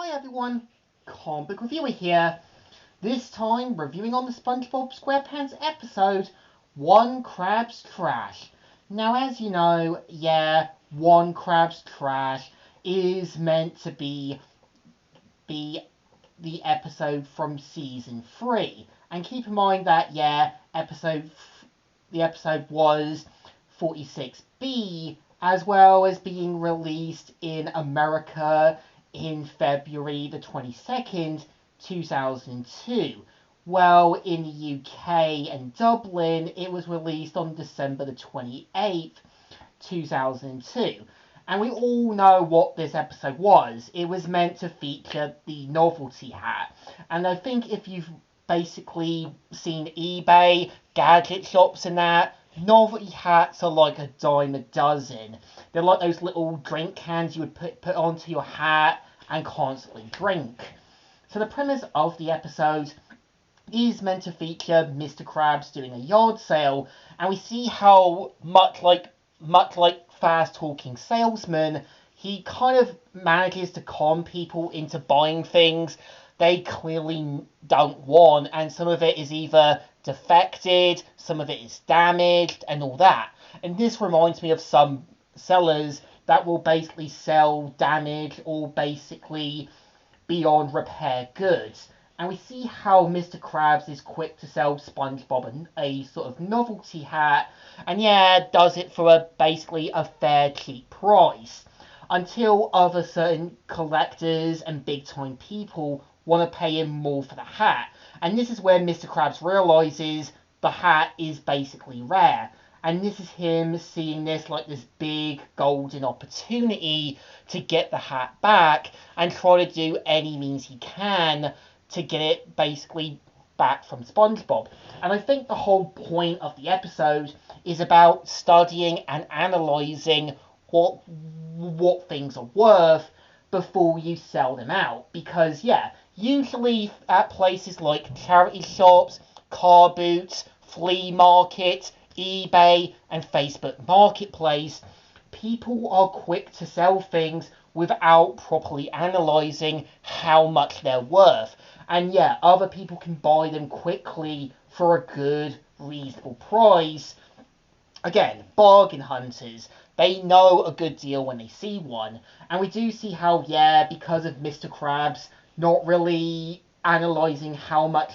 Hi everyone, comic book reviewer here. This time reviewing on the Spongebob SquarePants episode, One Crab's Trash. Now as you know, One Crab's Trash is meant to be the episode from season 3. And keep in mind that, the episode was 46B, as well as being released in America in February the 22nd, 2002. Well, in the UK and Dublin, it was released on December the 28th, 2002. And we all know what this episode was. It was meant to feature the novelty hat. And I think if you've basically seen eBay, gadget shops and that, novelty hats are like a dime a dozen. They're like those little drink cans you would put onto your hat and constantly drink. So the premise of the episode is meant to feature Mr. Krabs doing a yard sale, and we see how much like fast-talking salesman, he kind of manages to con people into buying things they clearly don't want, and some of it is either defected, some of it is damaged, and all that. And this reminds me of some sellers that will basically sell damaged or basically beyond repair goods. And we see how Mr. Krabs is quick to sell SpongeBob a sort of novelty hat, and does it for basically a fair, cheap price. Until other certain collectors and big-time people want to pay him more for the hat. And this is where Mr. Krabs realizes the hat is basically rare. And this is him seeing this like this big golden opportunity to get the hat back and try to do any means he can to get it basically back from SpongeBob. And I think the whole point of the episode is about studying and analysing what things are worth before you sell them out. Because usually at places like charity shops, car boots, flea markets, eBay, and Facebook Marketplace, people are quick to sell things without properly analysing how much they're worth. And other people can buy them quickly for a good, reasonable price. Again, bargain hunters. They know a good deal when they see one. And we do see how, because of Mr. Krabs not really analysing how much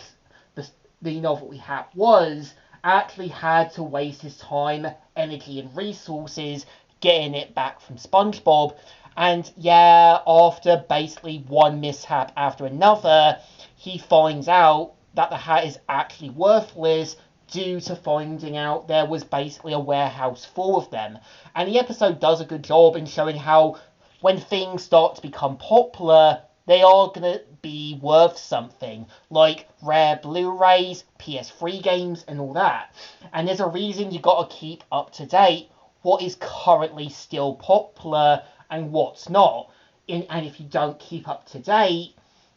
the novelty hat was, actually had to waste his time, energy, and resources getting it back from SpongeBob. And after basically one mishap after another, he finds out that the hat is actually worthless due to finding out there was basically a warehouse full of them. And the episode does a good job in showing how when things start to become popular, they are going to be worth something, like rare Blu-rays, PS3 games, and all that. And there's a reason you got to keep up to date what is currently still popular and what's not. And if you don't keep up to date,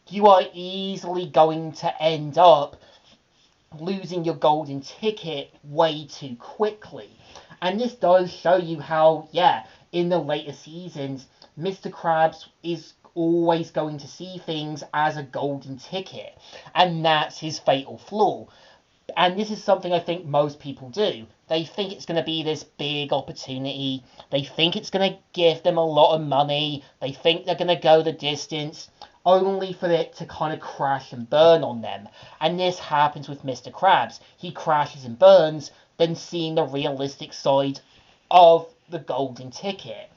you are easily going to end up losing your golden ticket way too quickly. And this does show you how, in the later seasons, Mr. Krabs is always going to see things as a golden ticket. And that's his fatal flaw. And this is something I think most people do. They think it's going to be this big opportunity. They think it's going to give them a lot of money. They think they're going to go the distance, only for it to kind of crash and burn on them. And this happens with Mr. Krabs. He crashes and burns, then seeing the realistic side of the golden ticket.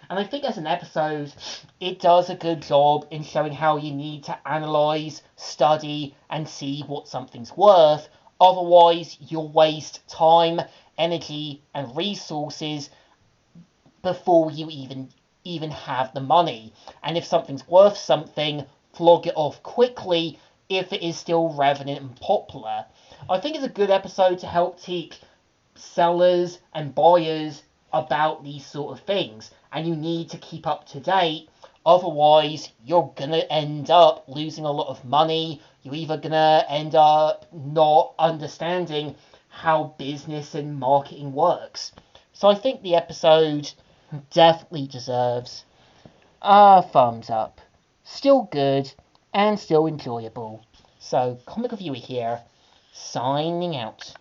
And I think as an episode, it does a good job in showing how you need to analyse, study, and see what something's worth. Otherwise, you'll waste time, energy, and resources before you even have the money. And if something's worth something, flog it off quickly if it is still relevant and popular. I think it's a good episode to help teach sellers and buyers about these sort of things. And you need to keep up to date. Otherwise, you're going to end up losing a lot of money. You're either going to end up not understanding how business and marketing works. So I think the episode definitely deserves a thumbs up. still good, and still enjoyable. So, Comic Reviewer here, signing out.